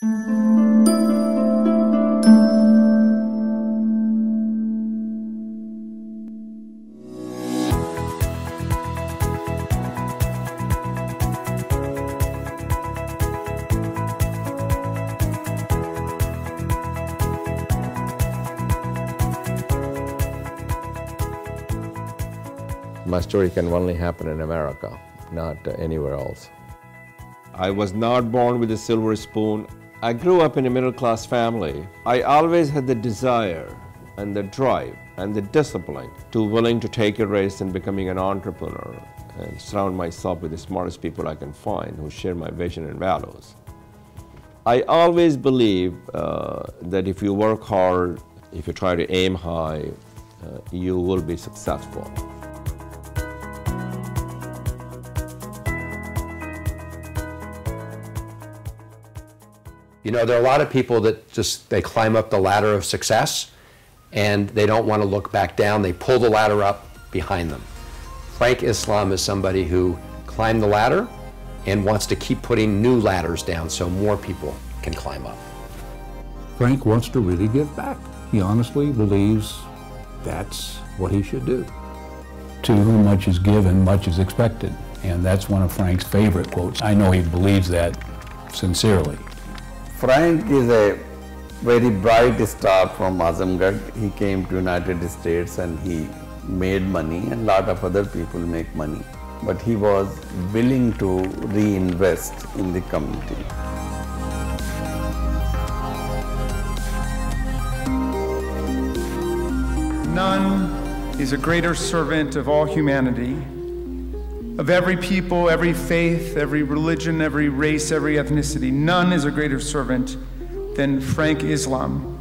My story can only happen in America, not anywhere else. I was not born with a silver spoon. I grew up in a middle-class family. I always had the desire and the drive and the discipline to willing to take a risk in becoming an entrepreneur and surround myself with the smartest people I can find who share my vision and values. I always believe that if you work hard, if you try to aim high, you will be successful. You know, there are a lot of people that they climb up the ladder of success and they don't want to look back down. They pull the ladder up behind them. Frank Islam is somebody who climbed the ladder and wants to keep putting new ladders down so more people can climb up. Frank wants to really give back. He honestly believes that's what he should do. To whom much is given, much is expected. And that's one of Frank's favorite quotes. I know he believes that sincerely. Frank is a very bright star from Azamgarh. He came to United States and he made money, and a lot of other people make money. But he was willing to reinvest in the community. None is a greater servant of all humanity, of every people, every faith, every religion, every race, every ethnicity. None is a greater servant than Frank Islam.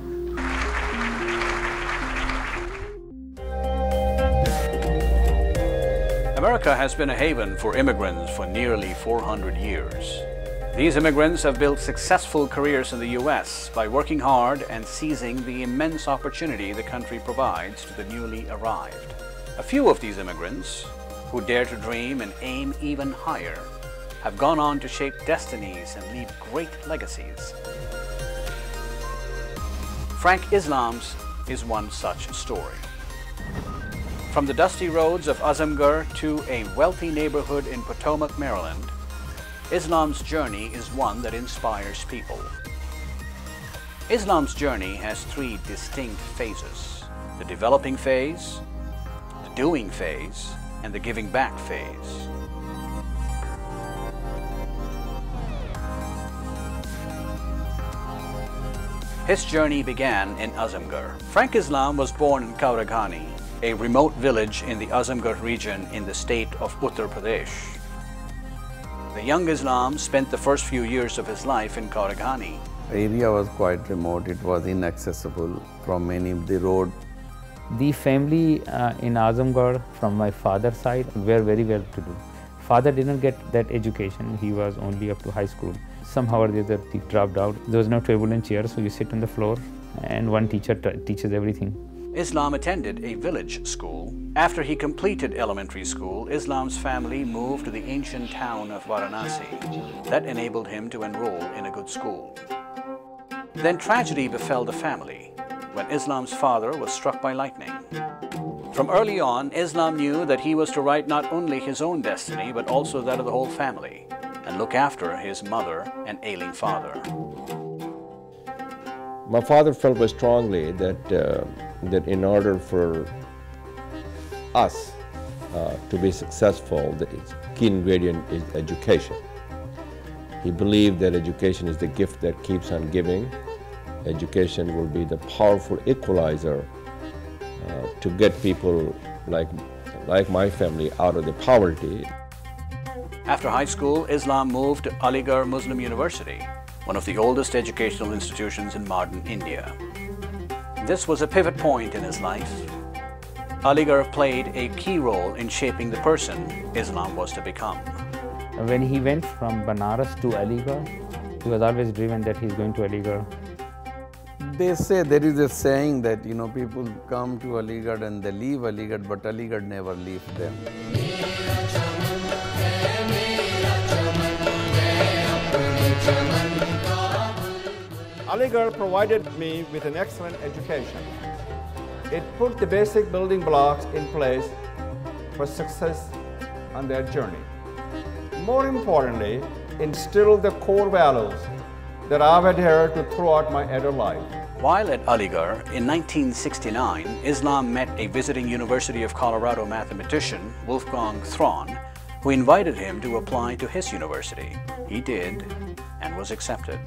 America has been a haven for immigrants for nearly 400 years. These immigrants have built successful careers in the U.S. by working hard and seizing the immense opportunity the country provides to the newly arrived. A few of these immigrants, who dare to dream and aim even higher, have gone on to shape destinies and leave great legacies. Frank Islam's is one such story. From the dusty roads of Azamgarh to a wealthy neighborhood in Potomac, Maryland, Islam's journey is one that inspires people. Islam's journey has three distinct phases: the developing phase, the doing phase, and the giving back phase. His journey began in Azamgarh. Frank Islam was born in Kauraghani, a remote village in the Azamgarh region in the state of Uttar Pradesh. The young Islam spent the first few years of his life in Kauraghani. The area was quite remote. It was inaccessible from many of the road. The family in Azamgarh from my father's side were very well to do. Father didn't get that education. He was only up to high school. Somehow or the other he dropped out. There was no table and chair, so you sit on the floor and one teacher teaches everything. Islam attended a village school. After he completed elementary school, Islam's family moved to the ancient town of Varanasi. That enabled him to enroll in a good school. Then tragedy befell the family when Islam's father was struck by lightning. From early on, Islam knew that he was to write not only his own destiny, but also that of the whole family, and look after his mother and ailing father. My father felt very strongly that in order for us to be successful, the key ingredient is education. He believed that education is the gift that keeps on giving. Education will be the powerful equalizer to get people like my family out of the poverty. After high school, Islam moved to Aligarh Muslim University, one of the oldest educational institutions in modern India. This was a pivot point in his life. Aligarh played a key role in shaping the person Islam was to become. When he went from Banaras to Aligarh, he was always driven that he's going to Aligarh. They say, there is a saying that, people come to Aligarh and they leave Aligarh, but Aligarh never leaves them. Aligarh provided me with an excellent education. It put the basic building blocks in place for success on their journey. More importantly, instilled the core values that I've adhered to throughout my adult life. While at Aligarh in 1969, Islam met a visiting University of Colorado mathematician, Wolfgang Thron, who invited him to apply to his university. He did and was accepted.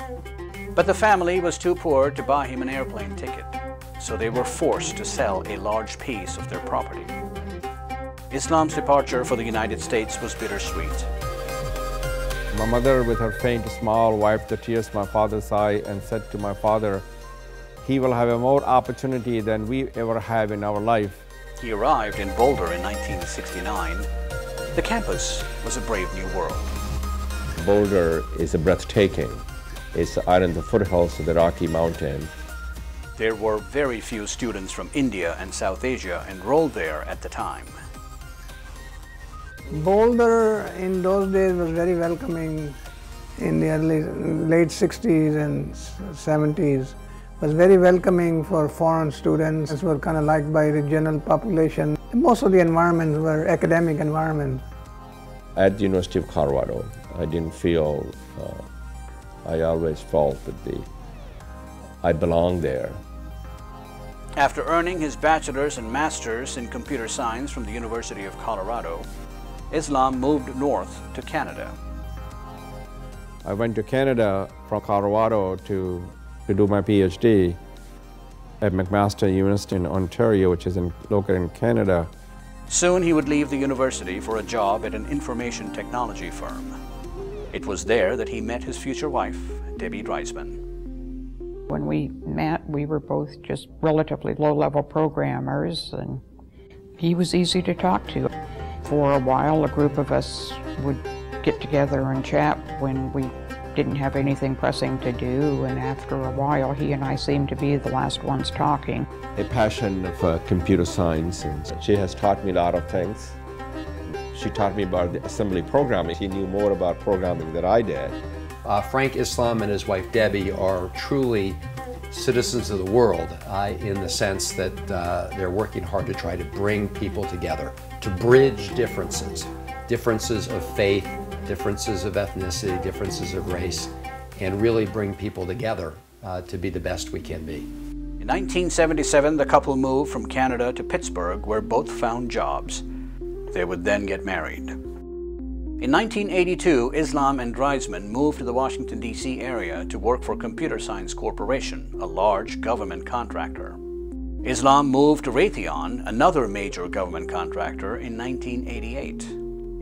But the family was too poor to buy him an airplane ticket, so they were forced to sell a large piece of their property. Islam's departure for the United States was bittersweet. My mother, with her faint smile, wiped the tears from my father's eye and said to my father, "He will have a more opportunity than we ever have in our life." He arrived in Boulder in 1969. The campus was a brave new world. Boulder is breathtaking. It's out in the foothills of the Rocky Mountain. There were very few students from India and South Asia enrolled there at the time. Boulder in those days was very welcoming. In the late 60s and 70s was very welcoming for foreign students. Were kind of liked by the general population. Most of the environments were academic environments. At the University of Colorado, I didn't feel, I always felt that I belonged there. After earning his bachelor's and master's in computer science from the University of Colorado, Islam moved north to Canada. I went to Canada from Colorado to do my PhD at McMaster University in Ontario, which is located in Canada. Soon he would leave the university for a job at an information technology firm. It was there that he met his future wife, Debbie Dreisman. When we met, we were both just relatively low-level programmers, and he was easy to talk to. For a while, a group of us would get together and chat when we didn't have anything pressing to do, and after a while, he and I seemed to be the last ones talking. A passion of computer science, and she has taught me a lot of things. She taught me about the assembly programming. She knew more about programming than I did. Frank Islam and his wife Debbie are truly citizens of the world in the sense that they're working hard to try to bring people together, to bridge differences, differences of faith, differences of ethnicity, differences of race, and really bring people together to be the best we can be. In 1977, the couple moved from Canada to Pittsburgh, where both found jobs. They would then get married. In 1982, Islam and Dreisman moved to the Washington, D.C. area to work for Computer Science Corporation, a large government contractor. Islam moved to Raytheon, another major government contractor, in 1988.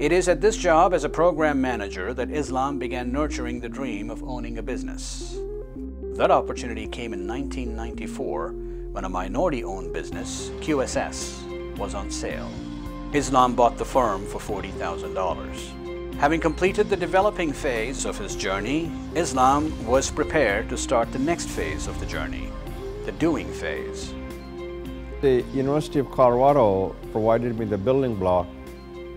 It is at this job as a program manager that Islam began nurturing the dream of owning a business. That opportunity came in 1994 when a minority-owned business, QSS, was on sale. Islam bought the firm for $40,000. Having completed the developing phase of his journey, Islam was prepared to start the next phase of the journey, the doing phase. The University of Colorado provided me the building block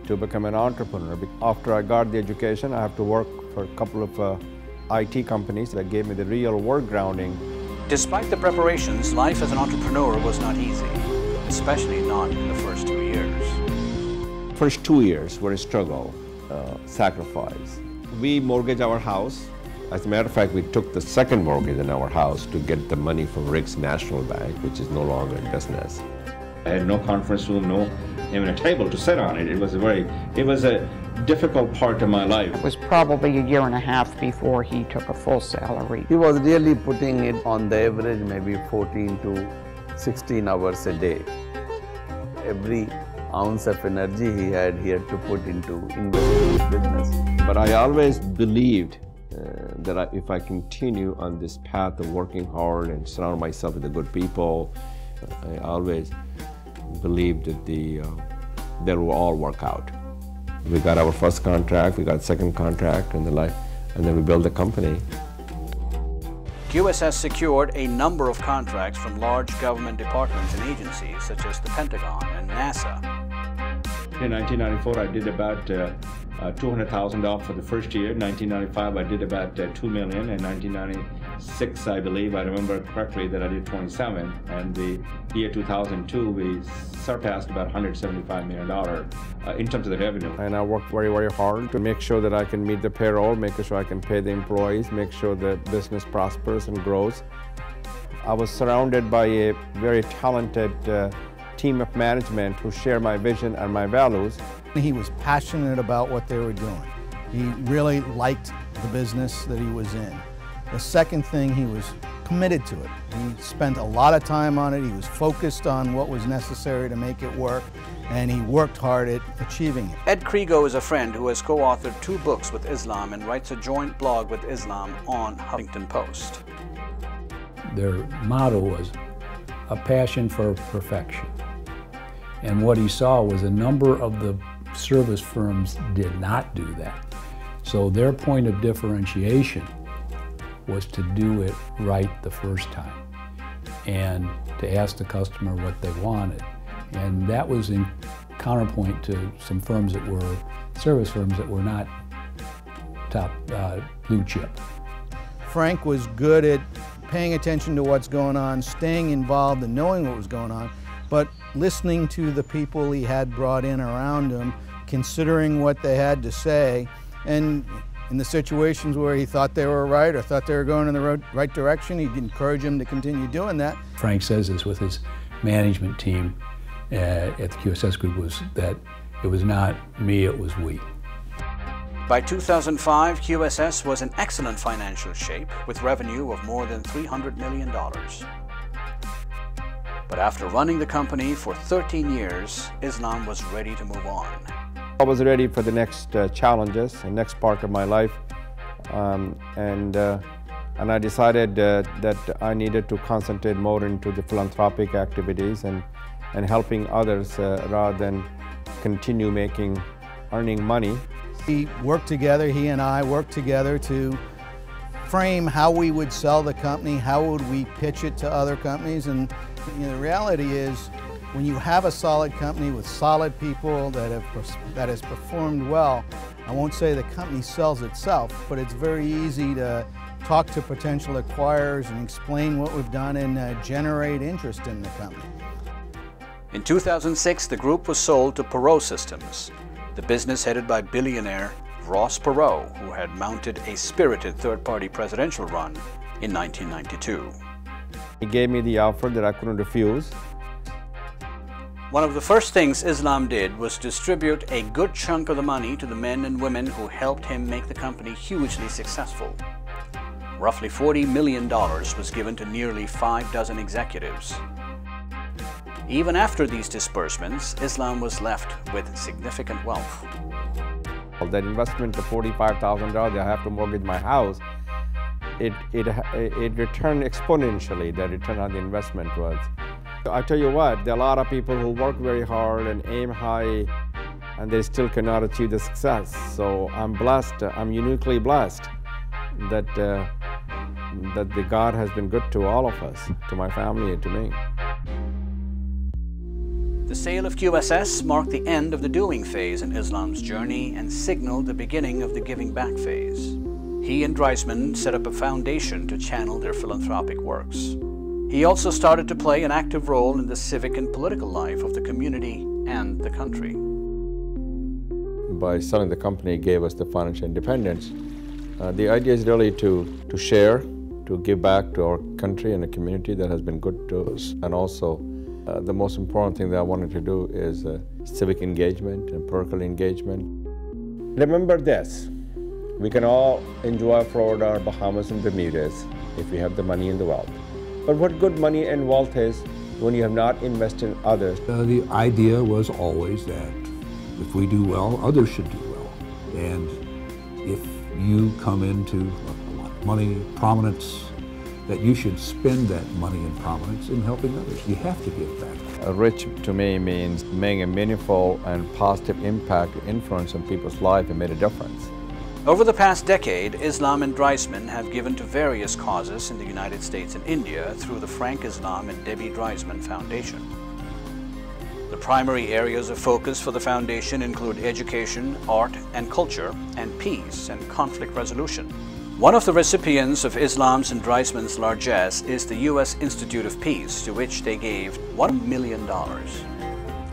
to become an entrepreneur. After I got the education, I have to work for a couple of IT companies that gave me the real work grounding. Despite the preparations, life as an entrepreneur was not easy, especially not in the first 2 years. First 2 years were a struggle. Sacrifice. We mortgaged our house. As a matter of fact, we took the second mortgage in our house to get the money from Riggs National Bank, which is no longer in business. I had no conference room, no even a table to sit on it. It was a difficult part of my life. It was probably a year and a half before he took a full salary. He was really putting it on the average maybe 14 to 16 hours a day. Every ounce of energy he had to put into investing in his business. But I always believed that if I continue on this path of working hard and surround myself with the good people, I always believed that they will all work out. We got our first contract, we got second contract, and then we built the company. QSS secured a number of contracts from large government departments and agencies such as the Pentagon and NASA. In 1994, I did about $200,000 for the first year. In 1995, I did about $2 million. In 2006, I believe, I remember correctly that I did 27, and the year 2002 we surpassed about $175 million in terms of the revenue. And I worked very, very hard to make sure that I can meet the payroll, making sure I can pay the employees, make sure the business prospers and grows. I was surrounded by a very talented team of management who share my vision and my values. He was passionate about what they were doing. He really liked the business that he was in. The second thing, he was committed to it. He spent a lot of time on it. He was focused on what was necessary to make it work, and he worked hard at achieving it. Ed Krigo is a friend who has co-authored 2 books with Islam and writes a joint blog with Islam on Huffington Post. Their motto was a passion for perfection. And what he saw was a number of the service firms did not do that. So their point of differentiation was to do it right the first time and to ask the customer what they wanted. And that was in counterpoint to some firms that were service firms that were not top blue chip. Frank was good at paying attention to what's going on, staying involved and knowing what was going on, but listening to the people he had brought in around him, considering what they had to say, and in the situations where he thought they were right or thought they were going in the right direction, he'd encourage them to continue doing that. Frank says this with his management team at the QSS Group, was that it was not me, it was we. By 2005, QSS was in excellent financial shape with revenue of more than $300 million. But after running the company for 13 years, Islam was ready to move on. I was ready for the next challenges, the next part of my life, and I decided that I needed to concentrate more into the philanthropic activities and helping others rather than continue earning money. He and I worked together to frame how we would sell the company, how would we pitch it to other companies, and the reality is, when you have a solid company with solid people that has performed well, I won't say the company sells itself, but it's very easy to talk to potential acquirers and explain what we've done and generate interest in the company. In 2006, the group was sold to Perot Systems, the business headed by billionaire Ross Perot, who had mounted a spirited third-party presidential run in 1992. He gave me the offer that I couldn't refuse. One of the first things Islam did was distribute a good chunk of the money to the men and women who helped him make the company hugely successful. Roughly $40 million was given to nearly 6 executives. Even after these disbursements, Islam was left with significant wealth. That investment of $45,000, I have to mortgage my house, it returned exponentially, the return on the investment was. I tell you what, there are a lot of people who work very hard and aim high, and they still cannot achieve the success. So I'm blessed, I'm uniquely blessed that the God has been good to all of us, to my family and to me. The sale of QSS marked the end of the doing phase in Islam's journey and signaled the beginning of the giving back phase. He and Dreisman set up a foundation to channel their philanthropic works. He also started to play an active role in the civic and political life of the community and the country. By selling the company gave us the financial independence. The idea is really to share, to give back to our country and a community that has been good to us. And also, the most important thing that I wanted to do is civic engagement and political engagement. Remember this, we can all enjoy Florida or Bahamas and Bermudas if we have the money and the wealth. But what good money and wealth is when you have not invested in others? The idea was always that if we do well, others should do well. And if you come into a lot of money, prominence, that you should spend that money and prominence in helping others. You have to give back. Rich to me means making a meaningful and positive impact, influence on people's life and made a difference. Over the past decade, Islam and Dreisman have given to various causes in the United States and India through the Frank Islam and Debbie Dreisman Foundation. The primary areas of focus for the foundation include education, art and culture, and peace and conflict resolution. One of the recipients of Islam's and Reisman's largesse is the U.S. Institute of Peace, to which they gave $1 million.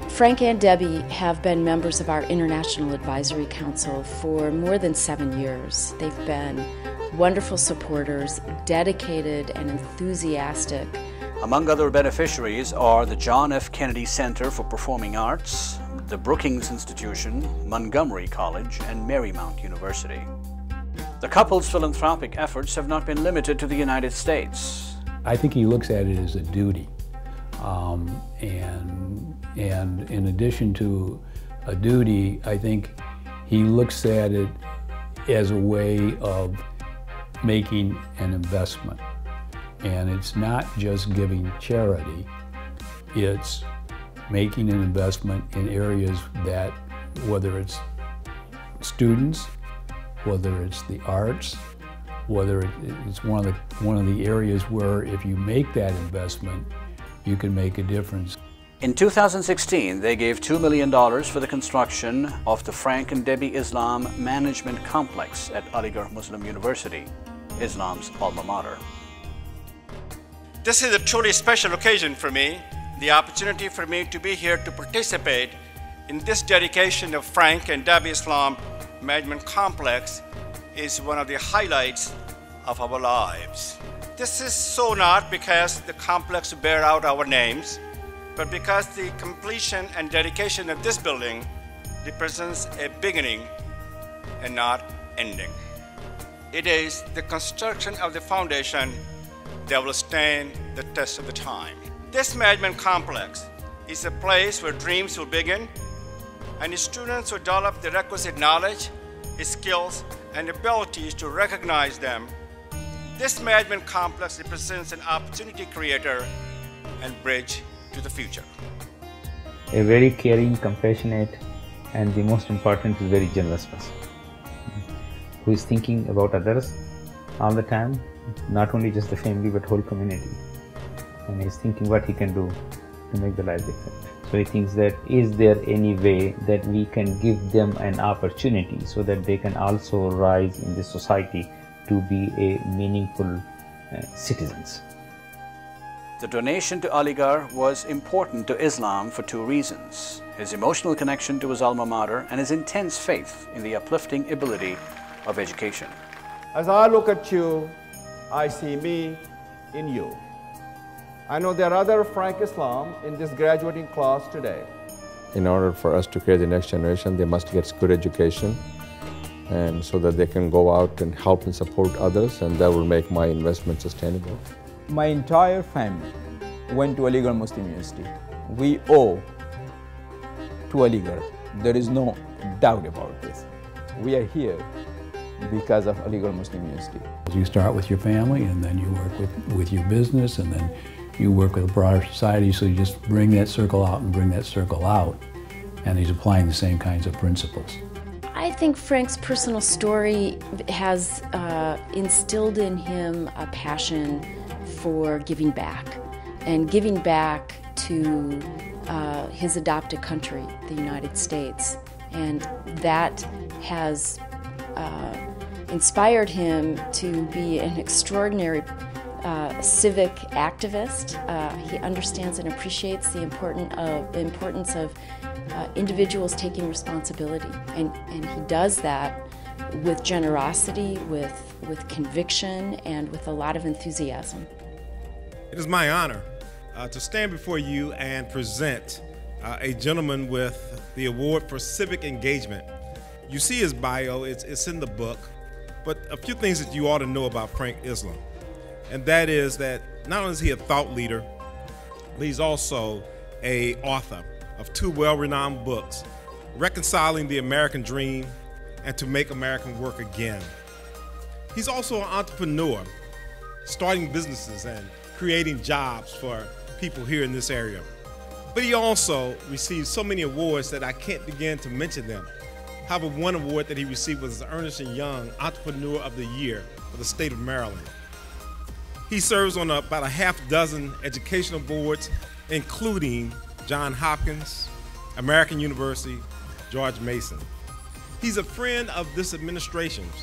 Frank and Debbie have been members of our International Advisory Council for more than 7 years. They've been wonderful supporters, dedicated and enthusiastic. Among other beneficiaries are the John F. Kennedy Center for Performing Arts, the Brookings Institution, Montgomery College, and Marymount University. The couple's philanthropic efforts have not been limited to the United States. I think he looks at it as a duty. And in addition to a duty, I think he looks at it as a way of making an investment. And it's not just giving charity, it's making an investment in areas that, whether it's students, whether it's the arts, whether it's one of the areas where if you make that investment, you can make a difference. In 2016, they gave $2 million for the construction of the Frank and Debbie Islam Management Complex at Aligarh Muslim University, Islam's alma mater. This is a truly special occasion for me, the opportunity for me to be here to participate in this dedication of Frank and Debbie Islam Management Complex is one of the highlights of our lives. This is so not because the complex bear out our names, but because the completion and dedication of this building represents a beginning and not ending. It is the construction of the foundation that will stand the test of the time. This management complex is a place where dreams will begin and the students will develop the requisite knowledge, skills, and abilities to recognize them. This management complex represents an opportunity creator and bridge to the future. A very caring, compassionate, and the most important is very generous person who is thinking about others all the time, not only just the family but whole community, and he's thinking what he can do to make the life different. So he thinks that is there any way that we can give them an opportunity so that they can also rise in this society to be a meaningful citizens. The donation to Aligarh was important to Islam for two reasons: his emotional connection to his alma mater and his intense faith in the uplifting ability of education. As I look at you, I see me in you. I know there are other Frank Islam in this graduating class today. In order for us to create the next generation, they must get good education, and so that they can go out and help and support others, and that will make my investment sustainable. My entire family went to Aligarh Muslim University. We owe to Aligarh. There is no doubt about this. We are here because of Aligarh Muslim University. You start with your family, and then you work with your business, and then you work with a broader society, so you just bring that circle out and bring that circle out, and he's applying the same kinds of principles. I think Frank's personal story has instilled in him a passion for giving back, and giving back to his adopted country, the United States. And that has inspired him to be an extraordinary civic activist. He understands and appreciates the importance of individuals taking responsibility, and he does that with generosity, with conviction, and with a lot of enthusiasm. It is my honor to stand before you and present a gentleman with the award for civic engagement. You see his bio, it's in the book, but a few things that you ought to know about Frank Islam. And that is that not only is he a thought leader, but he's also an author of two well-renowned books, Reconciling the American Dream and To Make America Work Again. He's also an entrepreneur, starting businesses and creating jobs for people here in this area. But he also received so many awards that I can't begin to mention them. However, one award that he received was the Ernst & Young Entrepreneur of the Year for the state of Maryland. He serves on about a half dozen educational boards, including Johns Hopkins, American University, George Mason. He's a friend of this administration's,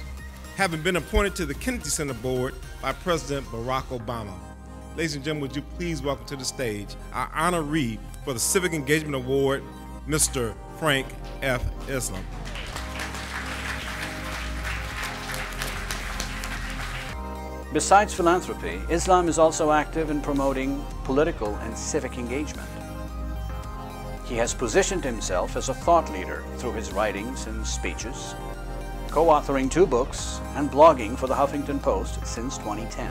having been appointed to the Kennedy Center Board by President Barack Obama. Ladies and gentlemen, would you please welcome to the stage our honoree for the Civic Engagement Award, Mr. Frank F. Islam. Besides philanthropy, Islam is also active in promoting political and civic engagement. He has positioned himself as a thought leader through his writings and speeches, co-authoring 2 books and blogging for the Huffington Post since 2010.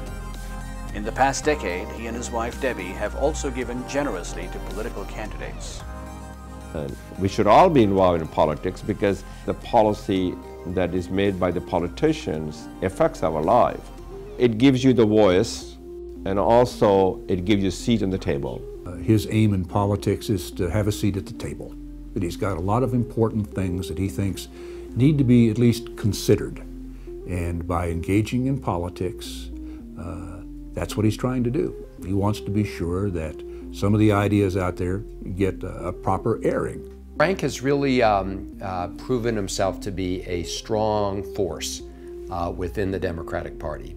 In the past decade, he and his wife Debbie have also given generously to political candidates. We should all be involved in politics because the policy that is made by the politicians affects our life. It gives you the voice, and also it gives you a seat on the table. His aim in politics is to have a seat at the table. But he's got a lot of important things that he thinks need to be at least considered. And by engaging in politics, that's what he's trying to do. He wants to be sure that some of the ideas out there get a proper airing. Frank has really proven himself to be a strong force within the Democratic Party.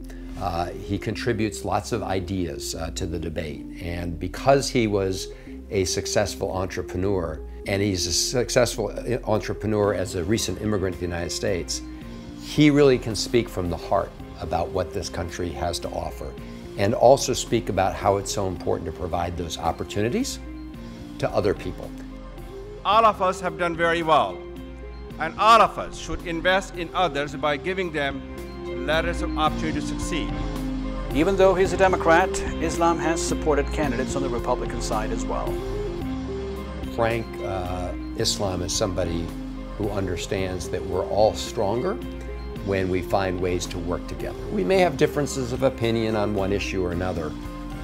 He contributes lots of ideas to the debate, and because he was a successful entrepreneur, and he's a successful entrepreneur as a recent immigrant to the United States, he really can speak from the heart about what this country has to offer, and also speak about how it's so important to provide those opportunities to other people. All of us have done very well, and all of us should invest in others by giving them ladders of opportunity to succeed. Even though he's a Democrat, Islam has supported candidates on the Republican side as well. Frank Islam is somebody who understands that we're all stronger when we find ways to work together. We may have differences of opinion on one issue or another,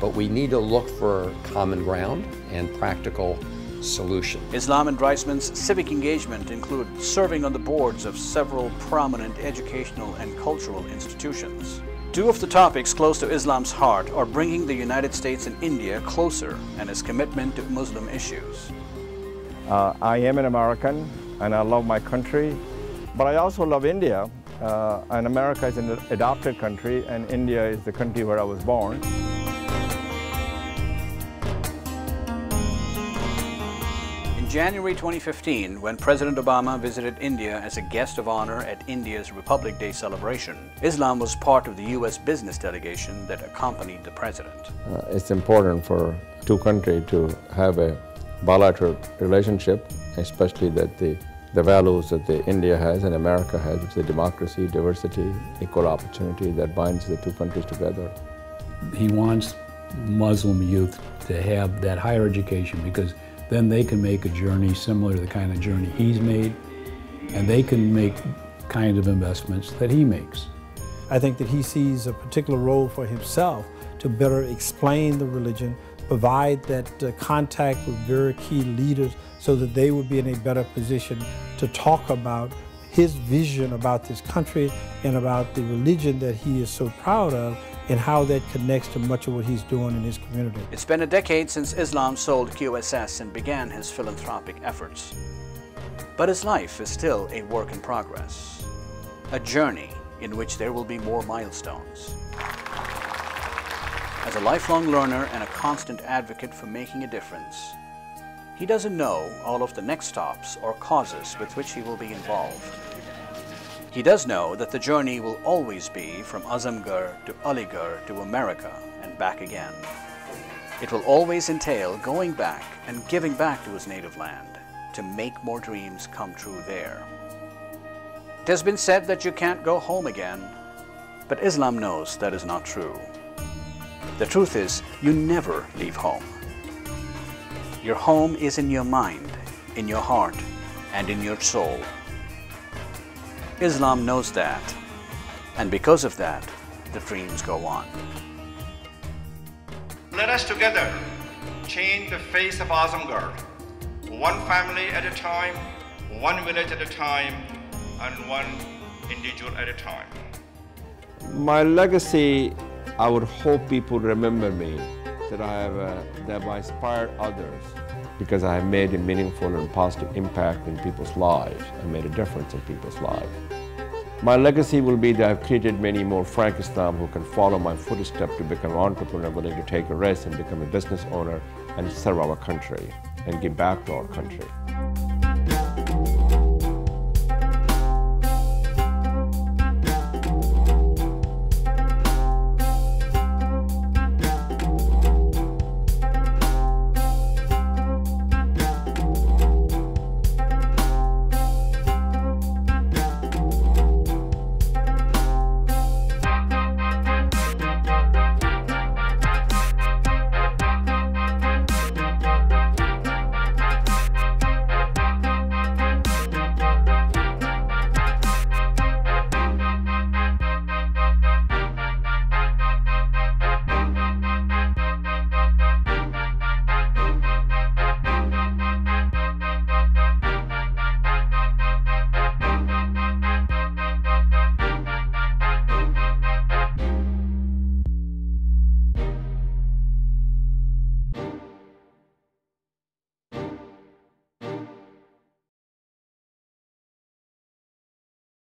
but we need to look for common ground and practical solution. Islam and Dreisman's civic engagement include serving on the boards of several prominent educational and cultural institutions. 2 of the topics close to Islam's heart are bringing the United States and India closer and his commitment to Muslim issues. I am an American and I love my country, but I also love India. And America is an adopted country and India is the country where I was born. In January 2015, when President Obama visited India as a guest of honor at India's Republic Day celebration, Islam was part of the U.S. business delegation that accompanied the president. It's important for 2 countries to have a bilateral relationship, especially that the values that India has and America has, which is the democracy, diversity, equal opportunity that binds the 2 countries together. He wants Muslim youth to have that higher education because then they can make a journey similar to the kind of journey he's made, and they can make kind of investments that he makes. I think that he sees a particular role for himself to better explain the religion, provide that contact with very key leaders so that they would be in a better position to talk about his vision about this country and about the religion that he is so proud of and how that connects to much of what he's doing in his community. It's been a decade since Islam sold QSS and began his philanthropic efforts. But his life is still a work in progress, a journey in which there will be more milestones. As a lifelong learner and a constant advocate for making a difference, he doesn't know all of the next stops or causes with which he will be involved. He does know that the journey will always be from Azamgarh to Aligarh to America and back again. It will always entail going back and giving back to his native land to make more dreams come true there. It has been said that you can't go home again, but Islam knows that is not true. The truth is, you never leave home. Your home is in your mind, in your heart, and in your soul. Islam knows that, and because of that, the dreams go on. Let us together change the face of Azamgarh, one family at a time, one village at a time, and one individual at a time. My legacy, I would hope people remember me, that I have inspired others, because I have made a meaningful and positive impact in people's lives. I made a difference in people's lives. My legacy will be that I've created many more Frank Islam who can follow my footsteps to become an entrepreneur, willing to take a risk and become a business owner and serve our country and give back to our country.